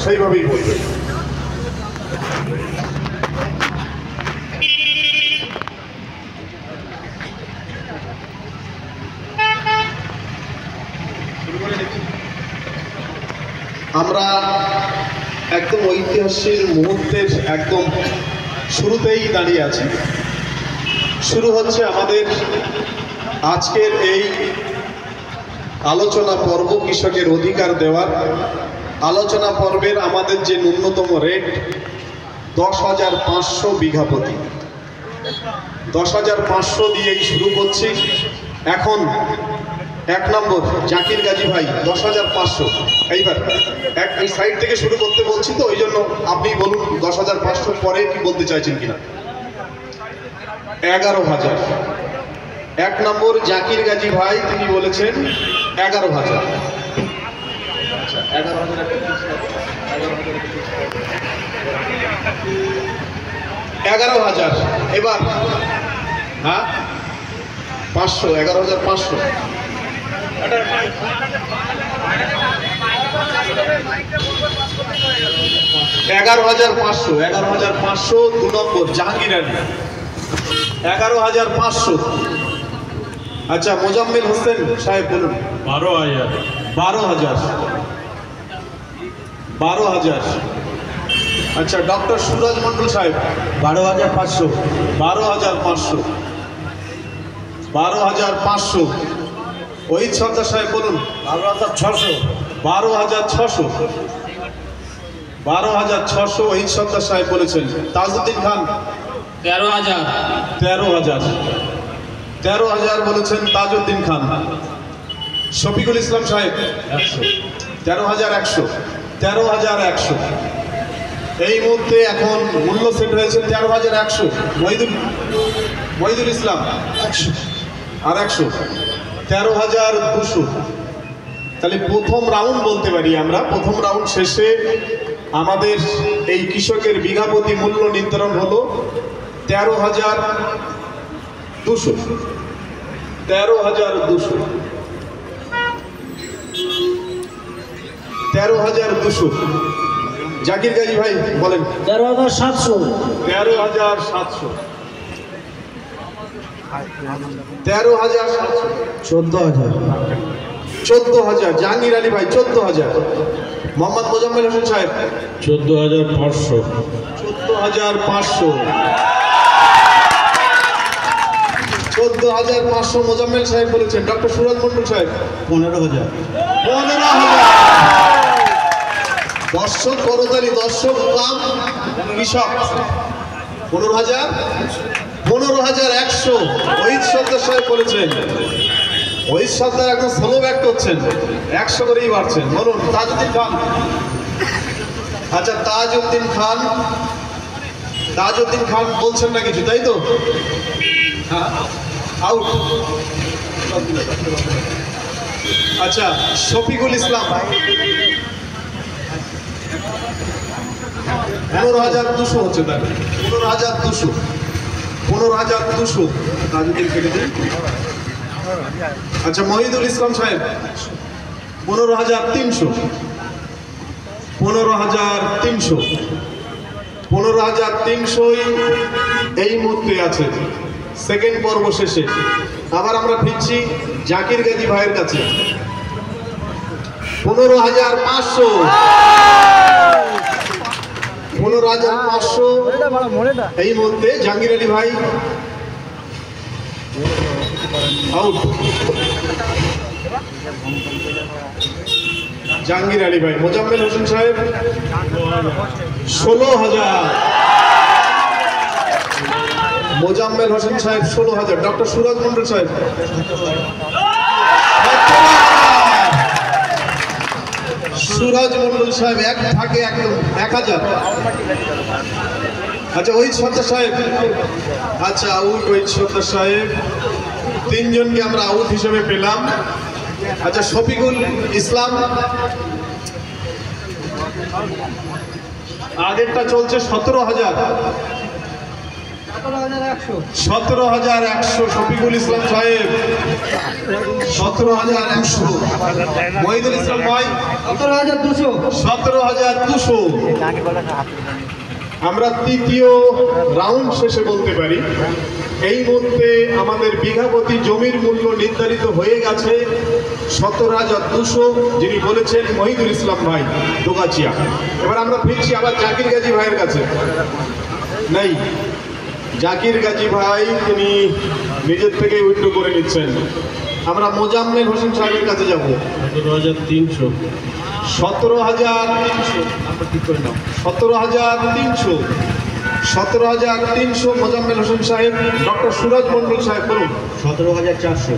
সেইভাবেই বলবেন। আমরা একদম ঐতিহাসিক মুহূর্তের একদম শুরুতেই দাঁড়িয়ে আছি। শুরু হচ্ছে আমাদের আজকের এই আলোচনা পর্ব, কৃষকের অধিকার দেওয়ার আলোচনা পর্বের আমাদের যে ন্যূনতম রেট 10,500 বিঘা প্রতি। 10,500 দিয়েই শুরু করছি। এখন 1 নম্বর জাকির গাজী ভাই 10,500। এইবার এই সাইড থেকে শুরু করতে বলছি তো, ওই জন্য আপনি বলুন 10,500 পরে কি বলতে চাইছেন কিনা। 11,000। 1 নম্বর জাকির গাজী ভাই তিনি বলেছেন 11,000। আচ্ছা 11,000। এবার হ্যাঁ 500, 11,500। 11,500। 11,500 2 নম্বর জাহাঙ্গীর আলী 11,500। আচ্ছা মোজাম্মেল হোসেন সাহেব বলুন 12,000। 12,000। 12,000। আচ্ছা ডক্টর সুরজ মন্ডল সাহেব 12,500। 12,500। 12,500। ওহিদ সর্দার সাহেব বলুন 12,600। 12,600। 12,600 ওহিদ সর্দার সাহেব বলেছেন। তাজউদ্দিন খান 13,000। 13,000। 13,000 বলেছেন তাজউদ্দিন খান। শফিকুল ইসলাম সাহেব 100। 13,100। 13,100। এই মুহূর্তে এখন মূল্য সেট হয়েছে 13,100। মহিদুল ইসলাম 100 আর 100। 13,200। তাহলে প্রথম রাউন্ড বলতে পারি আমরা। প্রথম রাউন্ড শেষে আমাদের এই কৃষকের বিঘা প্রতি মূল্য নির্ধারণ হলো 13,200। 13,200। 13,200। জাকির গাজী ভাই বলেন 13,700। 13,700। 13,700। 14,000। 14,000। জাহাঙ্গীর আলী ভাই 14,000। মোহাম্মদ মোজাম্মেল হোসেন সাহেব 14,500। 14,500। 14,500 মোজাম্মেল সাহেব বলেছেন। ডক্টর সুরজ মন্ডল সাহেব 15,000। 15,000। দর্শক করতালি, দর্শক কাম কৃষক 15,000। 15,100 ওহিদ সর্দার সাহেব বলেছেন। ওহিদ সর্দার একদম স্লো ব্যাক করছেন, 100 করেই বাড়ছেন। বলুন তাজউদ্দিন খান। আচ্ছা তাজউদ্দিন খান। তাজউদ্দিন খান বলছেন না কিছু, তাই তো? হ্যাঁ আউট। আচ্ছা শফিকুল ইসলাম 15,200 হচ্ছে। তাহলে 15,200। 15,200 তাজউদ্দিন কেটে দিন। আচ্ছা মহিদুল ইসলাম সাহেব 15,300। 15,300। 15,300 এই মুহূর্তে আছে সেকেন্ড পর্ব শেষে। আবার আমরা ফিরছি জাকির গাজী ভাইয়ের কাছে। 15,500। 15,500 এই মুহূর্তে জাহাঙ্গীর আলী ভাই আউট। জাহাঙ্গীর আলী ভাই। মোজাম্মেল হোসেন সাহেব 16,000। মোজাম্মেল হোসেন সাহেব 16,000। ডক্টর সুরজ মন্ডল সাহেব সুরজ মন্ডল সাহেব এক থাকে একদম 1,000। আচ্ছা ওহিদ সর্দার সাহেব। আচ্ছা আউট ওহিদ সর্দার সাহেব। 3 জনকে আমরা আউট হিসেবে পেলাম। আচ্ছা শফিকুল ইসলাম আগেরটা চলছে 17,000। 17,100 শফিকুল ইসলাম সাহেব, 17,100 মহিদুল ইসলাম ভাই, 17,200। আমরা তৃতীয় রাউন্ড শেষে বলতে পারি এই মুহূর্তে আমাদের বিঘাপতি জমির মূল্য নির্ধারিত হয়ে গেছে 17,200, যিনি বলেছেন মহিদুল ইসলাম ভাই দোগাচিয়া। এবার আমরা ফিরছি আবার জাকির গাজী ভাইয়ের কাছে। নেই, জাকির গাজী ভাই তিনি নিজের থেকে উইথড্র করে নিচ্ছেন। আমরা মোজাম্মেল হোসেন সাহেবের কাছে যাব। 17,300। 17,300, 17,300, 17,300 মোজাম্মেল হোসেন সাহেব। ডক্টর সুরজ মন্ডল সাহেব বলুন। 17,400।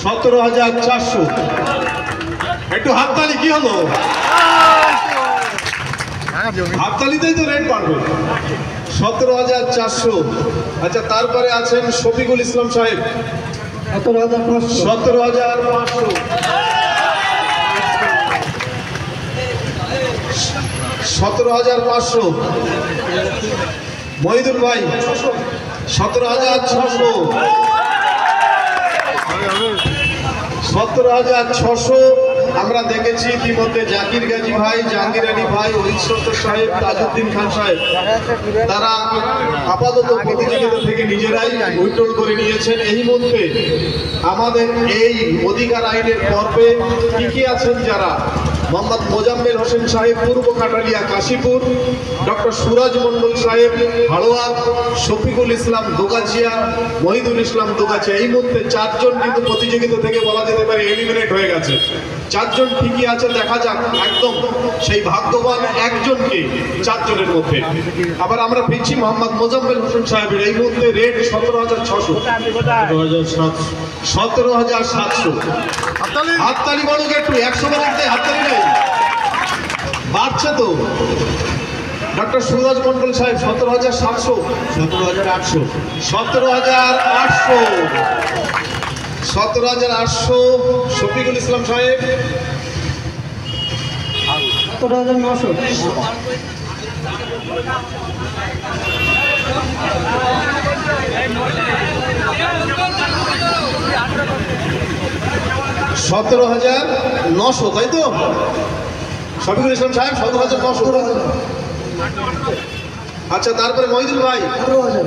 17,400। একটু হাততালি, কি হলো? হাততালিতেই তো রেট পারবে। 17,400। আচ্ছা, তারপরে আছেন শফিকুল ইসলাম সাহেব, 17,500। 17,500। 17,500 মহিদুল ভাই, 17,600। 17,600 আমরা দেখেছি ইতিমধ্যে জাকির গাজী ভাই, জাহাঙ্গীর আলী ভাই, হরিশ্চন্দ্র সাহেব, তাজউদ্দিন খান সাহেব তারা আপাতত প্রতিযোগিতা থেকে নিজেরাই উইথড্রল করে নিয়েছেন। এই মুহূর্তে আমাদের এই অধিকার আইনের পর্বে টিকে আছেন যারা: মোহাম্মদ মোজাম্মেল হোসেন সাহেব, পূর্ব কাটালিয়া কাশীপুর, ডক্টর সুরজ মন্ডল সাহেব হাড়োয়া, শফিকুল ইসলাম দোগাচিয়া, মহিদুল ইসলাম দোগাচিয়া। এই মুহূর্তে চারজন কিন্তু প্রতিযোগিতা থেকে বলা যেতে পারে এলিমিনেট হয়ে গেছে। চারজন ঠিকই আছে, দেখা যাক একদম সেই ভাগ্যবান একজনকে চারজনের মধ্যে। আবার আমরা ফিরছি মোহাম্মদ মোজাম্মেল হোসেন সাহেবের। এই মুহূর্তে রেট 17,600। 17,700। হাততালি বলুক একটু, 100 বাড়তে হাততালি নেই, বাড়ছে তো। ডক্টর সুরজ মন্ডল সাহেব 17,700। 17,800। 17,800। 17,800 শফিকুল ইসলাম সাহেব। 17,900। 17,900, তাই তো? শফিকুল ইসলাম সাহেব 17,900। আচ্ছা, তারপরে মহিদুল ভাই 18,000।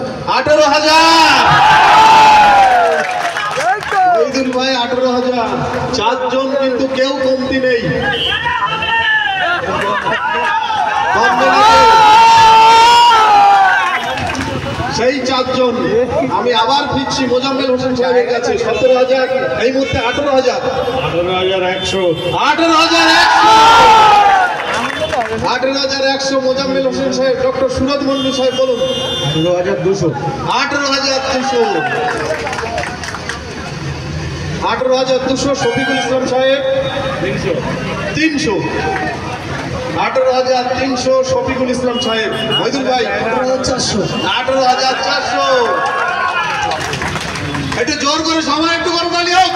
মহিদুল ভাই 18,000। চারজন কিন্তু কেউ কমতি নেই। সেই চারজন। আমি আবার ফিরছি মোজাম্মেল হোসেন সাহেবের কাছে। 17,000, এই মুহূর্তে 18,000। 18,100। 18,100 মোজাম্মেল হোসেন সাহেব। ডক্টর সুরজ মন্ডল সাহেব বলুন। 18,200। 18,200। 18,200 শফিকুল ইসলাম সাহেব। 300। 18,300 শফিকুল ইসলাম সাহেব। মহিদুল ভাই 18,400। 18,400। একটু জোর করে সবাই একটু করতালি হোক।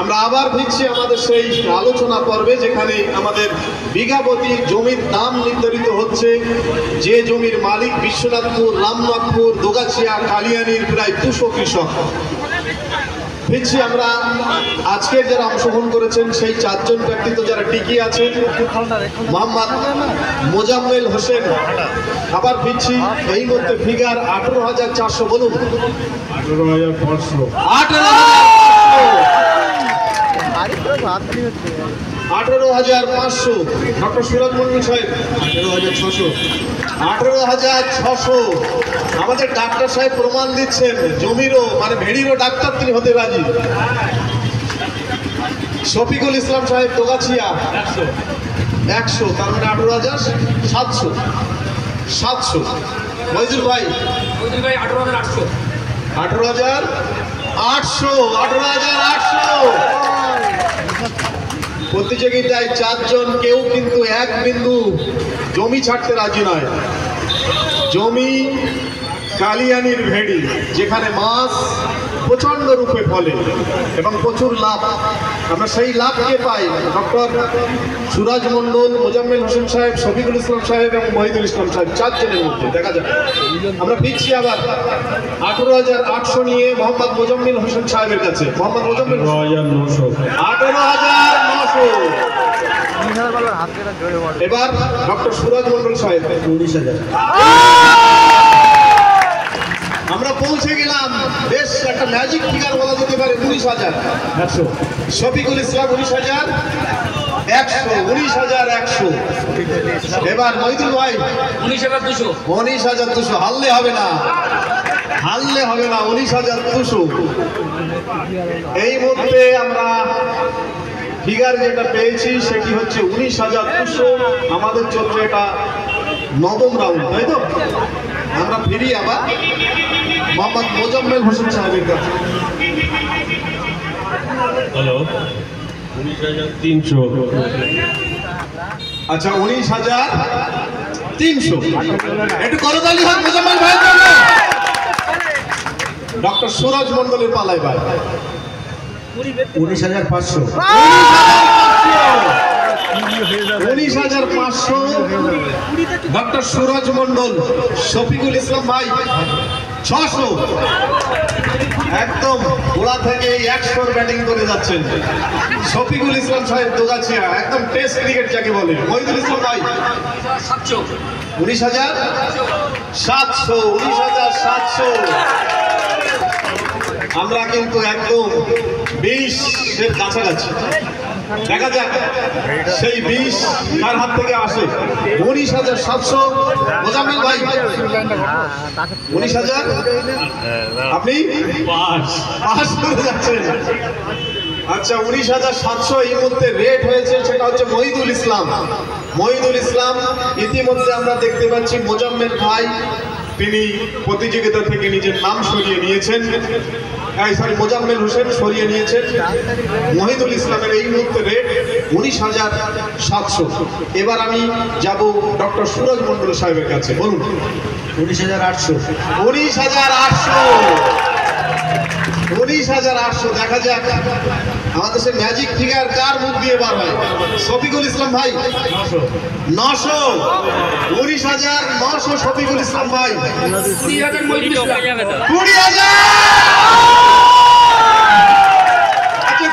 আমরা আবার ফিরছি আমাদের সেই আলোচনা পর্বে, যেখানে আমাদের বিঘাপতি জমির দাম নির্ধারিত হচ্ছে। যে জমির মালিক বিশ্বনাথপুর, রামনাথপুর, দোগাছিয়া, কালিয়ানির প্রায় 200 কৃষক। ফিরছি আমরা আজকের যারা অংশগ্রহণ করেছেন সেই চারজন ব্যক্তিত্ব যারা টিকে আছেন। মোহাম্মদ মোজাম্মেল হোসেন। আবার ফিরছি এই মধ্যে ফিগার 18,400 বলুন। 18,500। 18,500 ডক্টর সুরজ মন্ডল সাহেব। 18,600। 18,600। আমাদের ডাক্তার সাহেব প্রমাণ দিচ্ছেন জমিরও মানে ভেড়িরও ডাক্তার তিনি হতে রাজি। শফিকুল ইসলাম সাহেব দোগাছিয়া 100, তার মানে 18,700। 700 মহিদুল ভাই 18,800। 18,800। 18,800। প্রতিযোগিতায় চারজন কেউ কিন্তু এক বিন্দু জমি ছাড়তে রাজি নয়। জমি কালিয়ানির ভেড়ি, যেখানে মাছ প্রচন্ড রূপে ফলে এবং প্রচুর লাভ। আমরা সেই লাভকে পাই ডক্টর সুরাজ মণ্ডল, মোজাম্মেল হোসেন সাহেব, শফিকুল ইসলাম সাহেব এবং মহিদুল ইসলাম সাহেব, চারজনের মধ্যে দেখা যায়। আমরা ফিরছি আবার 18,800 নিয়ে মোহাম্মদ মোজাম্মেল হোসেন সাহেবের কাছে। মোহাম্মদ মোজাম্মেল 18,900 18,900। এবার ডক্টর সুরাজ মণ্ডল সাহেব 19,000 আমরা পৌঁছে গেলাম। বেশ একটা ম্যাজিক ফিগার বলা যেতে পারে, 19,100। শফিকুল ইসলাম 19,100, 19,100। এবার মহিদুল ভাই 19,200। 19,200। হারলে হবে না, হারলে হবে না, 19,200। এই মধ্যে আমরা ফিগার যেটা পেয়েছি সেটি হচ্ছে 19,200। আমাদের চলছে এটা নবম রাউন্ড, তাই তো? আমরা ফিরি আবার মোহাম্মদ মোজাম্মেল হোসেন সাহেবের কাছে। হ্যালো 19,300 আচ্ছা 19,300। একটু করতালি হোক মোজাম্মেল ভাইয়ের জন্য। ডক্টর সুরাজ মণ্ডলের পালায় ভাই 19,500 19,500। ডক্টর সুরাজ মণ্ডল। শফিকুল ইসলাম ভাই 600। একদম গোড়া থেকে 100 ব্যাটিং করে যাচ্ছেন শফিকুল ইসলাম সাহেব দোগাছিয়া, একদম টেস্ট ক্রিকেট যাকে বলে। মহিদুল ইসলাম ভাই 700। 19,700। 19,700। আমরা কিন্তু একদম 20-এর কাছাকাছি। দেখা যাক সেই 20 কার হাত থেকে আসে। 19,700। মোজাম্মেল ভাই 19,000। আপনি পাস করে যাচ্ছেন। আচ্ছা 19,700 এই মধ্যে রেট হয়েছে, সেটা হচ্ছে মহিদুল ইসলাম। মহিদুল ইসলাম ইতিমধ্যে আমরা দেখতে পাচ্ছি মোজাম্মেল ভাই তিনি প্রতিযোগিতা থেকে নিজের নাম সরিয়ে নিয়েছেন। মোজাম্মেল হোসেন সরিয়ে নিয়েছেন। মহিদুল ইসলামের এই মুহূর্তে রেট 19,700। এবার আমি যাব ডক্টর সুরাজ মণ্ডল সাহেবের কাছে। বলুন 19,800 19,800। 19,800। দেখা যাক আমাদের সে ম্যাজিক ফিগার কার মুখ দিয়ে বার হয়। শফিকুল ইসলাম ভাই 900। 19,900 শফিকুল ইসলাম ভাই। 20,000 মহিদুল ইসলাম। 20,000। আচ্ছা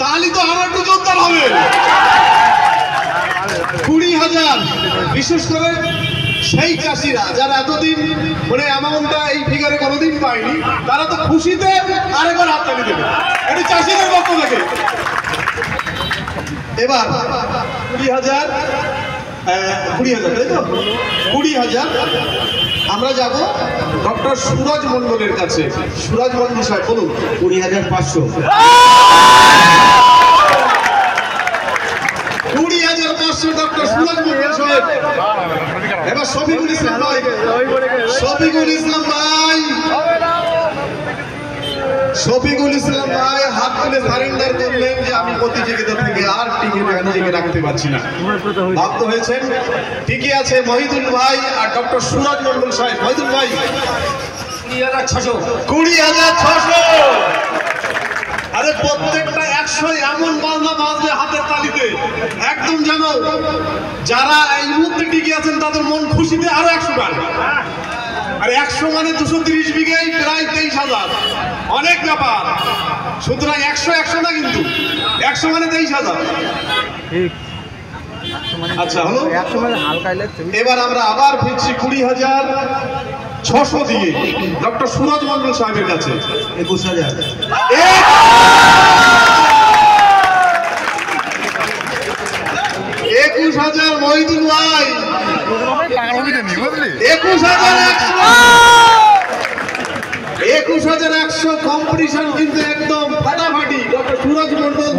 তাহলে তো আরো একটু জোরদার হবে। 20,000। বিশেষ করে সেই চাষিরা যারা এতদিন মানে অ্যামাউন্টটা এই ফিগারে কোনোদিন পায়নি, তারা তো খুশিতে আরেকবার হাত তালি দেবে। এটি চাষিদের পক্ষ থেকে। এবার 20,000, 20,000 তাই তো? 20,000। আমরা যাব ডক্টর সুরাজ মণ্ডলের কাছে। সুরাজ মণ্ডল সাহেব বলুন 20,500 20,500 ডক্টর সুরাজ মণ্ডল সাহেব। এবার শফিকুল ইসলাম ভাই। শফিকুল ইসলাম ভাই। শফিকুল ইসলাম ভাই হাত তুলে সারেন্ডার করলেন যে আমি প্রতিযোগিতা থেকে আর টিকে নিজেকে রাখতে পারছি না। বাধ্য হয়েছেন। ঠিকই আছে মহিদুল ভাই আর ডক্টর সুরাজ মণ্ডল সাহেব। মহিদুল ভাই 20,600। 20,600। আরে প্রত্যেকটা 100 এমন বাজনা বাজবে হাতের তালিতে, একদম যেন যারা এই মুহূর্তে টিকে আছেন তাদের মন খুশিতে আরো 100 বাড়বে। আর 100 মানে 230 বিঘায় প্রায় 23,000, অনেক ব্যাপার। সুতরাং 100 না, কিন্তু 100 মানে 23,000। আচ্ছা হলো। এবার আমরা আবার ফিরছি 20,600 দিয়ে ডক্টর সুরাজ মণ্ডল সাহেবের কাছে। 21,000 21,000 মহিদুল ভাই। 21,100 কম্পিটিশন কিন্তু একদম ফাটাফাটি। ডক্টর সুরাজ মণ্ডল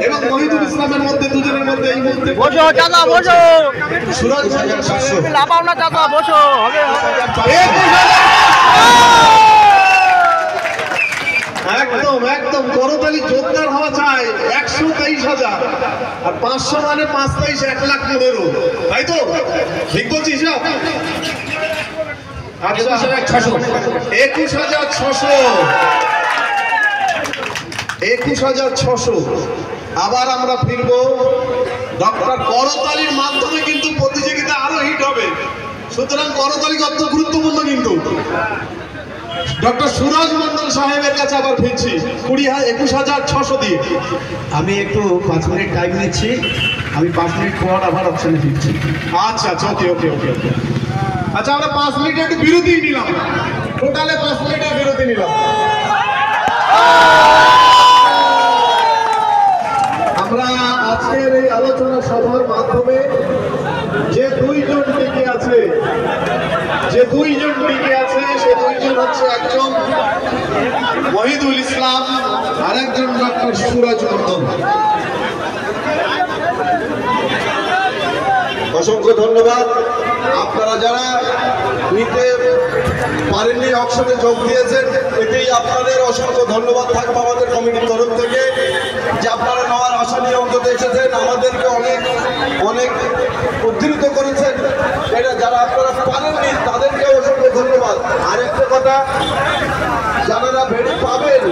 এবং মহিদুল ইসলামের মধ্যে, দুজনের মধ্যে এই মুহূর্তে বসো চাচা বসো, সুরাজ 500। লাফাও না চাচা, বসো। হবে 21,000। একদম করতালি জোরদার হওয়া চাই। 123,000 আর 500 মানে 5 23 1,15,000, তাই তো? ঠিক বলছি হিসাব? আচ্ছা 21,600 21,600 আবার আমরা ফিরবো ডক্টর করতালির মাধ্যমে, কিন্তু প্রতিযোগিতা আরো হিট হবে, সুতরাং করতালি কত গুরুত্বপূর্ণ। কিন্তু ডক্টর সুরজ মন্ডল সাহেবের কাছে আবার ফিরছি 21,600 দিয়ে। আমি একটু 5 মিনিট টাইম নিচ্ছি, আমি 5 মিনিট পর আবার অপশনে ফিরছি। আচ্ছা আচ্ছা, ওকে ওকে ওকে ওকে। আচ্ছা, আমরা 5 মিনিটের একটু বিরতি নিলাম, টোটালে 5 মিনিটের বিরতি নিলাম। আমরা আজকের এই আলোচনা সভার মাধ্যমে যে দুইজন টিকে আছে সে দুইজন হচ্ছে একজন ওয়াহিদুল ইসলাম আর একজন ডক্টর সুরজ মন্ডল। অসংখ্য ধন্যবাদ। আপনারা যারা নিতে পারেননি অকশনে যোগ দিয়েছেন, এতেই আপনাদের অসংখ্য ধন্যবাদ থাকবে আমাদের কমিটির তরফ থেকে, যে আপনারা নেওয়ার আশা নিয়ে অন্তত এসেছেন, আমাদেরকে অনেক অনেক উদ্ধৃত করেছেন। এটা যারা আপনারা পারেননি তাদেরকে অসংখ্য ধন্যবাদ। আরেকটা কথা, যারা ভেড়ি পাবেন